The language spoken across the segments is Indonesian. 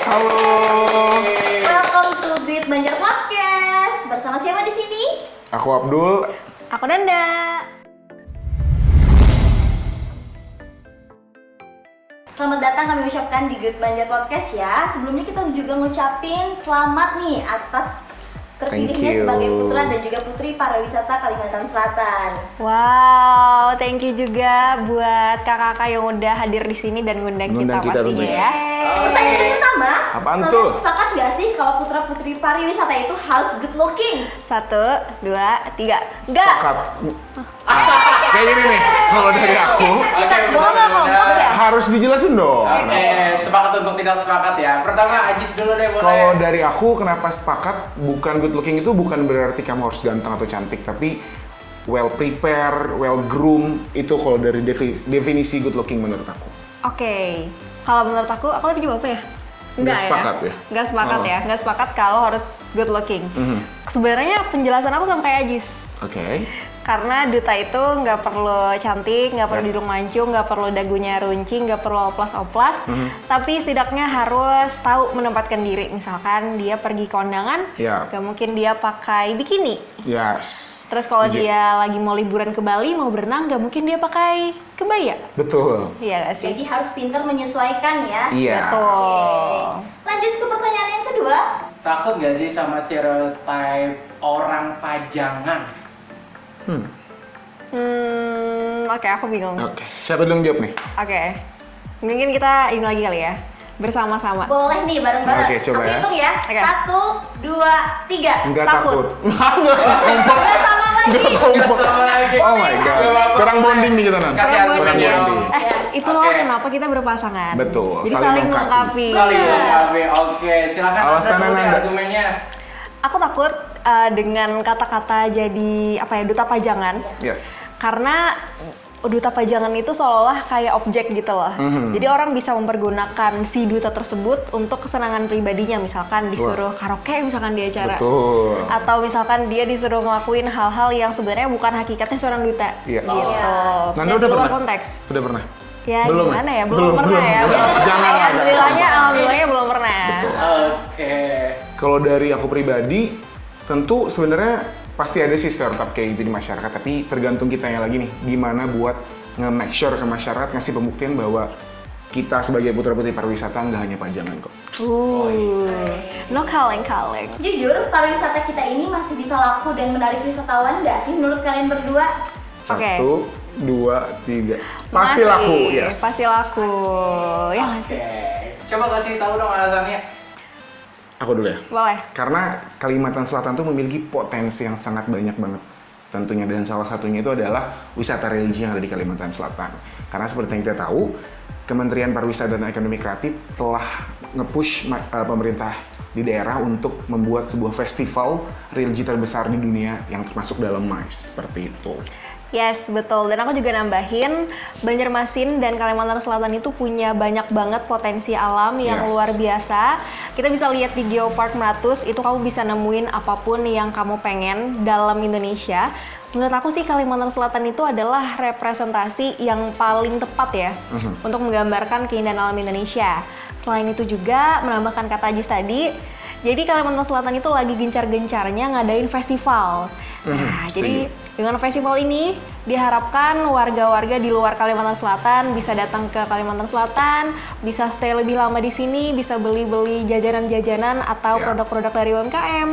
Halo. Welcome to Great Banjar Podcast. Bersama siapa di sini? Aku Abdul. Aku Nanda. Selamat datang kami ucapkan di Great Banjar Podcast ya. Sebelumnya kita juga ngucapin selamat nih atas terpilihnya Thank you. sebagai putra dan juga putri pariwisata Kalimantan Selatan. Wow, thank you juga buat kakak-kakak yang udah hadir di sini dan ngundang Ngundang kita pastinya tentunya. ya. Pertanyaan pertama, Apaan kalian tuh? sepakat gak sih kalau putra putri pariwisata itu harus good looking? 1, 2, 3. Enggak. Sepakat. Kayak gini nih, kalau dari aku Kita Oke, boleh benar, ngomong benar. ya? harus dijelasin dong. Oke, sepakat untuk tidak sepakat ya. Pertama Ajis dulu deh boleh. Kalau dari aku kenapa sepakat, bukan good looking itu bukan berarti kamu harus ganteng atau cantik, tapi well prepared, well groomed itu kalau dari definisi good looking menurut aku. Oke. Kalau menurut aku tadi jawab apa ya? Nggak sepakat ya? Nggak sepakat Oh. ya. Nggak sepakat kalau harus good looking. Mhm. Sebenarnya penjelasan aku sama kayak Ajis. Oke. Karena duta itu nggak perlu cantik, nggak perlu Ya. hidung mancung, nggak perlu dagunya runcing, nggak perlu oplas-oplas, Mhm. tapi setidaknya harus tahu menempatkan diri. Misalkan dia pergi ke kondangan, Ya. nggak mungkin dia pakai bikini. Yes. Terus kalau Setuju. dia lagi mau liburan ke Bali, mau berenang, nggak mungkin dia pakai kebaya. Betul. Iya nggak sih? Jadi harus pintar menyesuaikan ya. Iya. Betul. Lanjut ke pertanyaan yang kedua. Takut gak sih sama stereotype orang pajangan? Oke, aku bingung. Oke. Siapa dulu yang jawab nih? Oke, mungkin kita ini lagi kali ya, bersama-sama. Boleh nih bareng-bareng. Oke, coba Aku ya. hitung ya. Oke. 1, 2, 3. Enggak Takut. takut. Enggak kompak. Nggak sama lagi. Kompak. Sama lagi. Oh my god. Nggak apa-apa. Kurang bonding nih kita nanti. Kasih Kurang argumen bonding. dong. Bonding. Itu loh Oke. kenapa kita berpasangan. Betul, Jadi saling saling melengkapi. melengkapi. Saling Iya. melengkapi. Oke, silakan Alasannya Anda dulu deh Nanda. argumennya. Aku takut dengan kata-kata jadi apa ya, duta pajangan. Yes. Karena duta pajangan itu seolah-olah kayak objek gitu loh. Mhm. Jadi orang bisa mempergunakan si duta tersebut untuk kesenangan pribadinya. Misalkan disuruh karaoke misalkan di acara. Betul. Atau misalkan dia disuruh ngelakuin hal-hal yang sebenarnya bukan hakikatnya seorang duta. Iya. Gitu. Nanda Yang udah di luar pernah? konteks. Udah pernah? Ya Belum ya? gimana ya? Belum, Belum pernah belum. ya. Jangan lah, Alhamdulillahnya belum pernah. Oke. Kalau dari aku pribadi, tentu sebenarnya pasti ada sih stereotip kayak gitu di masyarakat, tapi tergantung kitanya lagi nih, gimana buat nge-make sure ke masyarakat, ngasih pembuktian bahwa kita sebagai putra-putri pariwisata nggak hanya pajangan kok. No kaleng-kaleng. Jujur, pariwisata kita ini masih bisa laku dan menarik wisatawan nggak sih menurut kalian berdua? Oke. 1, 2, 3. Pasti Masih, laku, yes. Pasti laku. Ya nggak sih? Oke. Coba kasih tahu dong alasannya. Aku dulu ya. Boleh. Karena Kalimantan Selatan tuh memiliki potensi yang sangat banyak banget tentunya, dan salah satunya itu adalah wisata religi yang ada di Kalimantan Selatan. Karena seperti yang kita tahu, Kementerian Pariwisata dan Ekonomi Kreatif telah nge-push pemerintah di daerah untuk membuat sebuah festival religi terbesar di dunia yang termasuk dalam MICE, seperti itu. Yes, betul. Dan aku juga nambahin, Banjarmasin dan Kalimantan Selatan itu punya banyak banget potensi alam yang Yes. luar biasa. Kita bisa lihat di Geopark Meratus, itu kamu bisa nemuin apapun yang kamu pengen dalam Indonesia. Menurut aku sih Kalimantan Selatan itu adalah representasi yang paling tepat ya untuk menggambarkan keindahan alam Indonesia. Selain itu juga menambahkan kata Ajis tadi, jadi Kalimantan Selatan itu lagi gencar-gencarnya ngadain festival. Nah, jadi dengan festival ini diharapkan warga-warga di luar Kalimantan Selatan bisa datang ke Kalimantan Selatan, bisa stay lebih lama di sini, bisa beli-beli jajanan-jajanan atau Ya. produk-produk dari UMKM,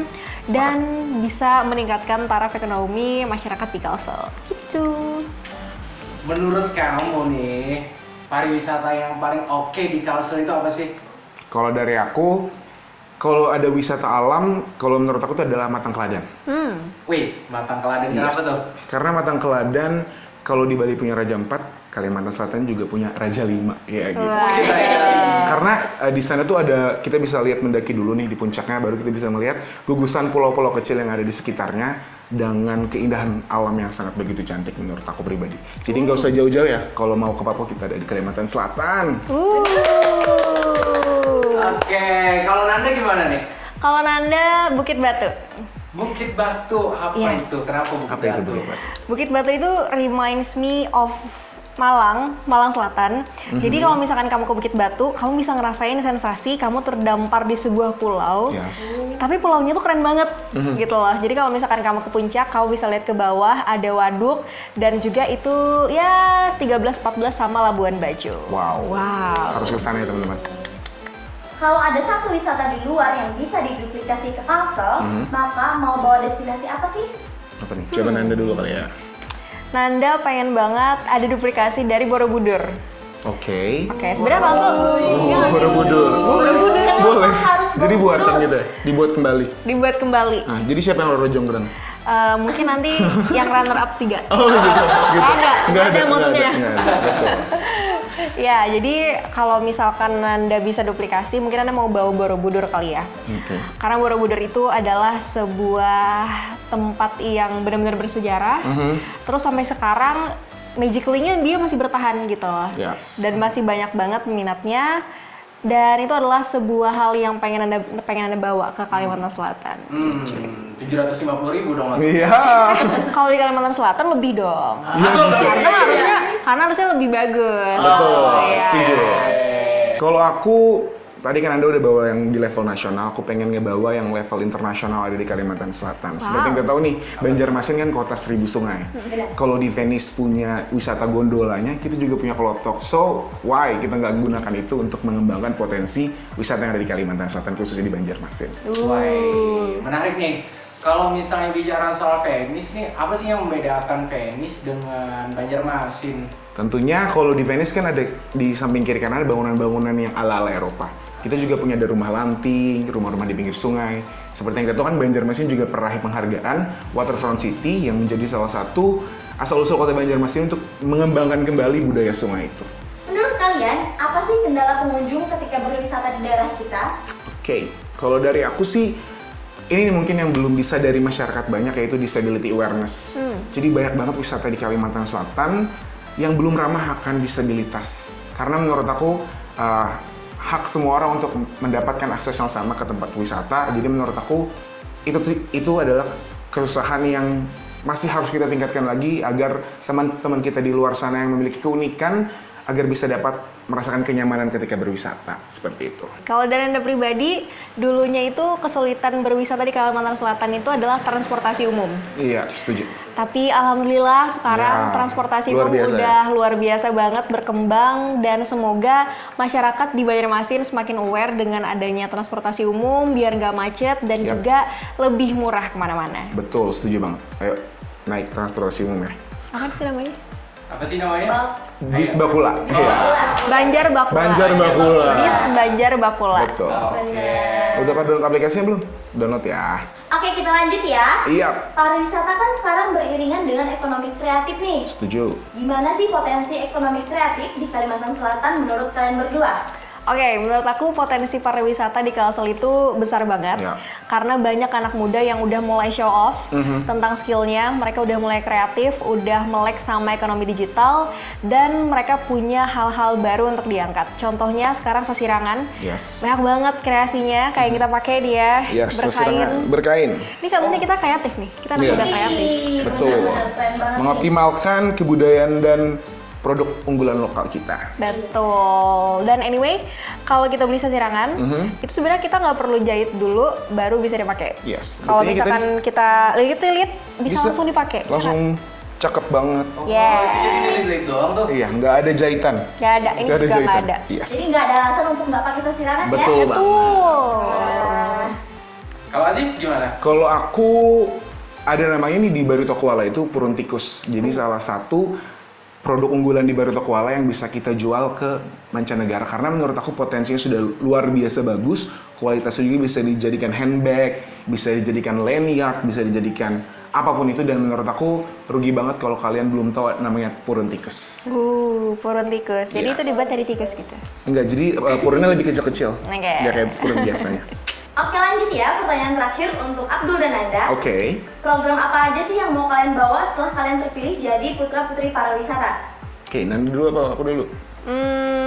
dan bisa meningkatkan taraf ekonomi masyarakat di Kalsel. Gitu. Menurut kamu nih, pariwisata yang paling oke di Kalsel itu apa sih? Kalau dari aku, kalau ada wisata alam, kalau menurut aku itu adalah Matang Keladan. Wih, Matang Keladan kenapa Yes. tuh? Karena Matang Keladan, kalau di Bali punya Raja 4, Kalimantan Selatan juga punya Raja 5, ya gitu. Wah, Karena di sana tuh ada, kita bisa lihat mendaki dulu nih di puncaknya, baru kita bisa melihat gugusan pulau-pulau kecil yang ada di sekitarnya dengan keindahan alam yang sangat begitu cantik menurut aku pribadi. Jadi nggak usah jauh-jauh ya, kalau mau ke Papua kita ada di Kalimantan Selatan. Oke, kalau Nanda gimana nih? Kalau Nanda, Bukit Batu. Bukit Batu, apa Yes. itu? Kenapa Bukit Apa itu Batu? Bukit Batu? Bukit Batu itu reminds me of Malang Selatan. Jadi kalau misalkan kamu ke Bukit Batu, kamu bisa ngerasain sensasi kamu terdampar di sebuah pulau. Yes. Tapi pulaunya tuh keren banget gitu loh. Jadi kalau misalkan kamu ke puncak, kamu bisa lihat ke bawah ada waduk dan juga itu ya 13-14 sama Labuan Bajo. Wow. Harus ke sana ya teman-teman. Kalau ada satu wisata di luar yang bisa diduplikasi ke Kalsel, maka mau bawa destinasi apa sih? Apa nih? Coba Nanda dulu kali ya. Nanda pengen banget ada duplikasi dari Borobudur. Oke. Sebenarnya kalau Borobudur. Kenapa Boleh. harus Jadi buatan Borobudur? gitu ya? Dibuat kembali. dibuat kembali. Nah, jadi siapa yang Roro Jonggrang? Mungkin nanti yang runner up 3. Oh gitu. Nggak ada maksudnya. Nggak ada. Betul. Ya, jadi kalau misalkan Anda bisa duplikasi, mungkin Anda mau bawa Borobudur kali ya. Oke. Karena Borobudur itu adalah sebuah tempat yang benar-benar bersejarah. Terus sampai sekarang magically-nya dia masih bertahan gitu loh. Yes. Dan masih banyak banget minatnya. Dan itu adalah sebuah hal yang pengen anda bawa ke Kalimantan Selatan. 750.000 dong Mas. Iya. Kalau di Kalimantan Selatan lebih dong. Karena harusnya lebih bagus. Betul. Iya. Setuju. Kalau aku tadi kan Anda udah bawa yang di level nasional, aku pengen ngebawa yang level internasional ada di Kalimantan Selatan. Seperti yang kita tahu nih, Banjarmasin kan kota 1000 sungai. Kalau di Venice punya wisata gondolanya, kita juga punya kelotok. So, why kita nggak gunakan itu untuk mengembangkan potensi wisata yang ada di Kalimantan Selatan, khususnya di Banjarmasin? Wah, menarik nih. Kalau misalnya bicara soal Venice nih, apa sih yang membedakan Venice dengan Banjarmasin? Tentunya kalau di Venice kan ada di samping kiri kanan ada bangunan-bangunan yang ala-ala Eropa. Kita juga punya ada rumah lanting, rumah-rumah di pinggir sungai. Seperti yang kita tahu kan Banjarmasin juga peraih penghargaan Waterfront City yang menjadi salah satu asal-usul kota Banjarmasin untuk mengembangkan kembali budaya sungai itu. Menurut kalian, apa sih kendala pengunjung ketika berwisata di daerah kita? Oke, kalau dari aku sih ini mungkin yang belum bisa dari masyarakat banyak yaitu disability awareness. Jadi banyak banget wisata di Kalimantan Selatan yang belum ramah akan disabilitas. Karena menurut aku hak semua orang untuk mendapatkan akses yang sama ke tempat wisata. Jadi menurut aku itu adalah kesusahan yang masih harus kita tingkatkan lagi agar teman-teman kita di luar sana yang memiliki keunikan agar bisa dapat merasakan kenyamanan ketika berwisata, seperti itu. Kalau dari Anda pribadi, dulunya itu kesulitan berwisata di Kalimantan Selatan itu adalah transportasi umum. Iya, setuju. Tapi alhamdulillah sekarang Ya, transportasi luar umum biasa udah luar biasa banget berkembang dan semoga masyarakat di Banjarmasin semakin aware dengan adanya transportasi umum biar nggak macet dan Yap. juga lebih murah kemana-mana. Betul, setuju banget. Ayo, naik transportasi umum ya. Apa sih namanya? Apa sih namanya? Bis Bakula. Iya. Banjar Bakula. Banjar Bakula. Bis Banjar Bakula. Betul. Bener. Udah pada download aplikasinya belum? Download ya. Oke, kita lanjut ya. Iya. Pariwisata kan sekarang beriringan dengan ekonomi kreatif nih. Setuju. Gimana sih potensi ekonomi kreatif di Kalimantan Selatan menurut kalian berdua? Oke, menurut aku potensi pariwisata di Kalsel itu besar banget. Ya. Karena banyak anak muda yang udah mulai show off tentang skillnya, mereka udah mulai kreatif, udah melek sama ekonomi digital, dan mereka punya hal-hal baru untuk diangkat. Contohnya sekarang sesirangan, Yes. banyak banget kreasinya, kayak yang kita pakai dia, Yes, sesirangan. Berkain. Ini contohnya kita kreatif nih, kita anak Iya. muda kreatif. Ih, Betul. bener-bener keren banget nih. Mengoptimalkan kebudayaan dan produk unggulan lokal kita. Betul. Dan anyway, kalau kita beli sesirangan, itu sebenarnya kita nggak perlu jahit dulu, baru bisa dipakai. Yes. Kalau Buktinya misalkan kita lilit-lilit, bisa langsung dipakai. Langsung cakep banget. Yeah. Itu jadi lilit doang tuh. Iya, nggak ada jahitan. Nggak ada, ini Nggak juga nggak jahitan. ada. Yes. Jadi nggak ada alasan untuk nggak pakai sesirangan ya? Betul banget. Betul. Kalau Aziz gimana? Kalau aku ada namanya nih di Barito Kuala itu Purun Tikus. Jadi salah satu produk unggulan di Barito Kuala yang bisa kita jual ke mancanegara karena menurut aku potensinya sudah luar biasa bagus, kualitasnya juga bisa dijadikan handbag, bisa dijadikan lanyard, bisa dijadikan apapun itu dan menurut aku rugi banget kalau kalian belum tahu namanya Purun Tikus. Purun tikus. Jadi Yes. itu dibuat dari tikus gitu. Enggak, jadi purunnya lebih kecil-kecil. Oke. Nggak kayak purun biasanya. Oke, lanjut ya. Pertanyaan terakhir untuk Abdul dan Nanda. Oke. Program apa aja sih yang mau kalian bawa setelah kalian terpilih jadi putra-putri pariwisata? Oke, Nanda dulu apa aku dulu?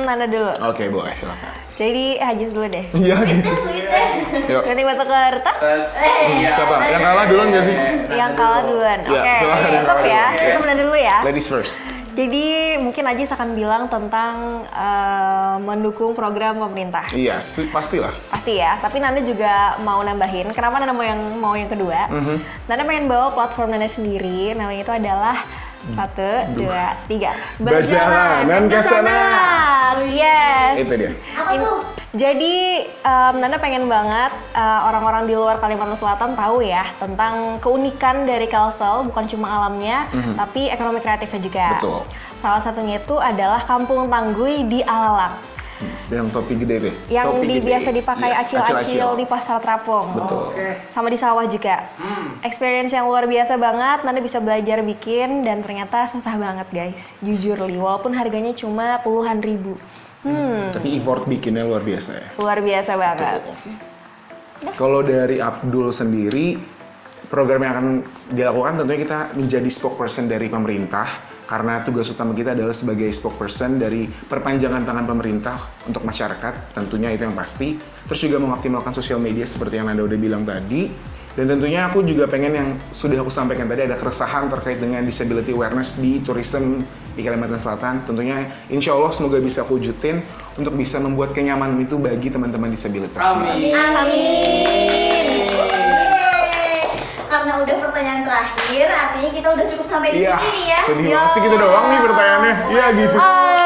Nanda dulu. Oke, boleh silakan. Jadi Hajis dulu deh. Iya. Sweet deh. Yuk. Ganti batu kertas. Terus Iya. Siapa? Yang kalah duluan nggak sih? Yang kalah duluan. Ya, Oke, silakan yang stop kalah ya. dulu. Kita Yes. mulai dulu ya. Ladies first. Jadi mungkin Ajis akan bilang tentang mendukung program pemerintah. Iya, pastilah. Pasti ya, tapi Nanda juga mau nambahin, kenapa Nanda mau yang kedua? Nanda pengen bawa platform Nanda sendiri, namanya itu adalah 1, 2, 3 Berjalanan ke sana. Yes. Itu dia. Apa tuh? Jadi Nanda pengen banget orang-orang di luar Kalimantan Selatan tahu ya tentang keunikan dari Kalsel, bukan cuma alamnya, tapi ekonomi kreatifnya juga. Betul. Salah satunya itu adalah Kampung Tangguy di Alalang. Yang topi gede deh. Yang Topi gede. biasa dipakai Yes, acil-acil di pasar Terapung. Betul. Sama di sawah juga. Experience yang luar biasa banget, Nanda bisa belajar bikin dan ternyata susah banget guys. Jujur Li, walaupun harganya cuma puluhan ribu. Tapi effort bikinnya luar biasa ya. Luar biasa banget. Kalau dari Abdul sendiri, program yang akan dilakukan tentunya kita menjadi spokesperson dari pemerintah, karena tugas utama kita adalah sebagai spokesperson dari perpanjangan tangan pemerintah untuk masyarakat, tentunya itu yang pasti. Terus juga mengoptimalkan sosial media seperti yang Nanda udah bilang tadi. Dan tentunya aku juga pengen yang sudah aku sampaikan tadi, ada keresahan terkait dengan disability awareness di tourism di Kalimantan Selatan. Tentunya insya Allah semoga bisa aku wujudin untuk bisa membuat kenyamanan itu bagi teman-teman disabilitas. Amin. Karena udah pertanyaan terakhir, artinya kita udah cukup sampai di Iya, sini nih ya. sedih banget sih gitu doang nih pertanyaannya. Iya gitu.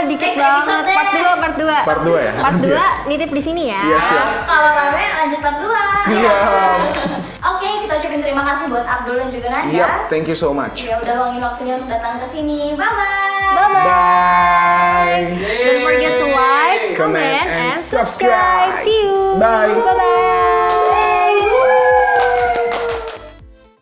Dikit Next banget. episode deh. Part 2. Part 2 ya? Part 2 nitip di sini ya. Iya, siap. Kalau rame lanjut part 2. Siap. Oke, kita ucapin terima kasih buat Abdul dan juga Nanda. Yap, thank you so much. Ya udah luangin waktunya untuk datang ke sini. Bye bye. Bye. Don't forget to like, comment, and subscribe. See you. Bye. Bye-bye.